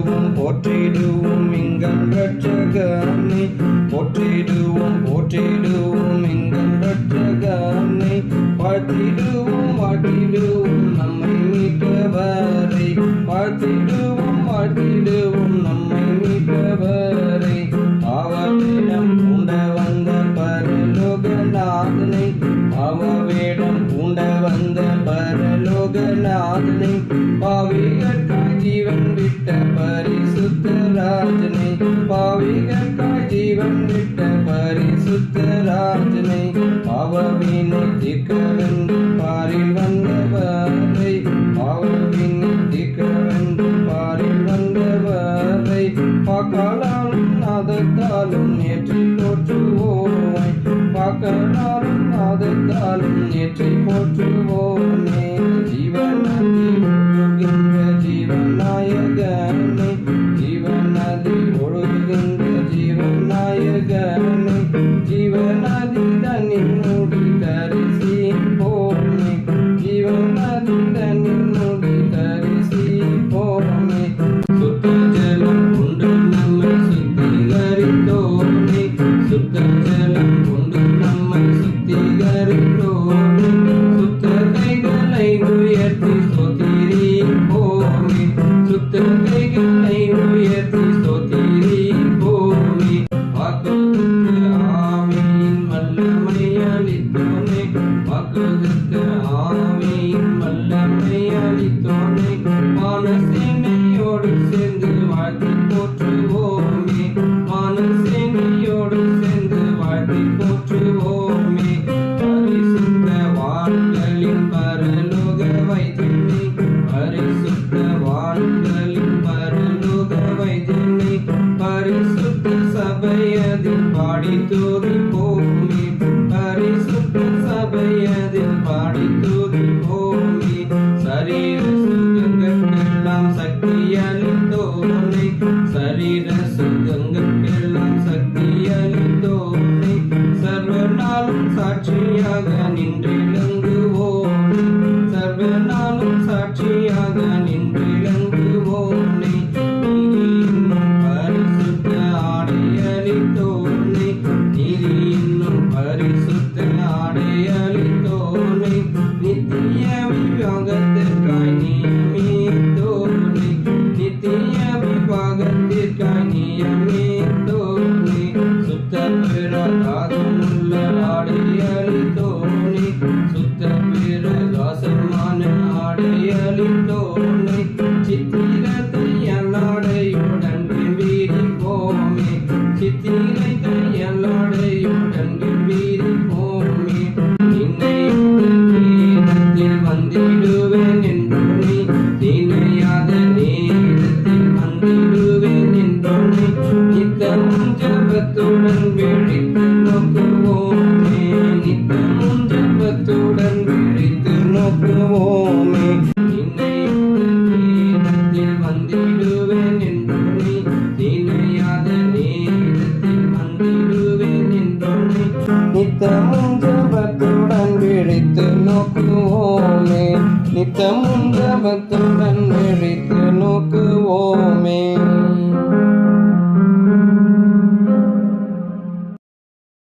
போற்றிடுவோம் எங்கள் இரட்சகனை போற்றிடுவோம் எங்கள் இரட்சகனை வாழ்த்திடுவோம் நம்மை மீட்டவரை வாழ்த்திடுவோம் நம்மை மீட்டவரை பாவவேடம் பூண்ட வந்த பரலோகநாதனை பாவவேடம் பூண்ட வந்த பரலோகநாதனை பாவிகற்காய் ஜீவன் விட்ட பரிசுத்த ராஜனை பாவிகற்காய் ஜீவன் விட்ட பரிசுத்த ராஜனை பாவவினை தீர்க்கவென்று பாரில் வந்தவரை பாவவினை தீர்க்கவென்று பாரில் வந்தவரை பாக்காலும் நாதத்தாலும் ஏற்றி போற்றுவோமே பாக்காலும் நாதத்தாலும் ஏற்றி போற்றுவோமே ஜீவநதி ஒழுகின்ற ஜீவநாயகனை ஜீவநதி ஒழுகின்ற ஜீவநாயகனை ஜீவநதி தன்னில் மூடி தரிசி போமே ஜீவநதி தன்னில் மூடி தரிசி போமே சுத்த ஜலம் கொண்டு நம்மை சுத்திகரித்தோமே சுத்த ஜலம் கொண்டு நம்மை சுத்திகரித்தோமே சுத்த கைகளை உயர்த்தி ஸ்தோத்திரி போமே சுத்த கைகளை உயர்த்தி ஸ்தோத்திரி போமே வாக்குக்கு ஆவியின் வல்லமை அளித்தோனே வாக்குக்கு ஆவியின் வல்லமை அளித்தோனே மானசேனையோடு சேர்ந்து வாழ்த்தி போற்றுவோமே மானசேனையோடு சேர்ந்து வாழ்த்தி போற்றுவோமே பரிசுத்த வான்களின் பரலோக வைத்தியனை பரிசுத்த வான்களின் பரலோக வைத்தியனை பரிசுத்த சபையதில் பாடி துதிப்போமே பரிசுத்த சபையதில் பாடி துதிப்போமே சரீர சுகங்களுக்கெல்லாம் சக்தி அளித்தோனே சரீர சுகங்களுக்கெல்லாம் சக்தி அளித்தோனே சர்வநாளும் சாட்சியாக நின்றிலங்குவோனே சர்வநாளும் சாட்சியாக நின்றிலங்குவோனே நீதியின் பரிசுத்த ஆடை அளித்தோனே நீதியின் பரிசுத்த ஆடை அளித்தோனே நித்திய விவாகத்திற்காய் நியமித்தோனே நித்திய விவாகத்திற்காய் நியமித்தோனே சுத்த பிரகாசமுள்ள ஆடை அளித்தோனே சுத்த பிரகாசமான ஆடை அளித்தோனே சித்திரத்தை எல்லாடையுடன் வீரிப்போமே சித்திரத்தை எல்லாடையுடன் வீரிப்போமே நின்னை நேரத்தில் வந்திடுவேன் என்றோனே நினையாத நேரத்தில் வந்திடுவேன் என்றோனே நித்தமும் ஜபத்துடன் விழித்து நோக்குவோமே நித்தமும் ஜபத்துடன் விழித்து நோக்குவோமே நின்னை நேரத்தில் வந்திடுவேன் என்றோனே நினையாத நேரத்தில் வந்திடுவேன் என்றோனே நித்தமும் ஜபத்துடன் விழித்து நோக்குவோமே நித்தமும் ஜபத்துடன் விழித்து நோக்குவோமே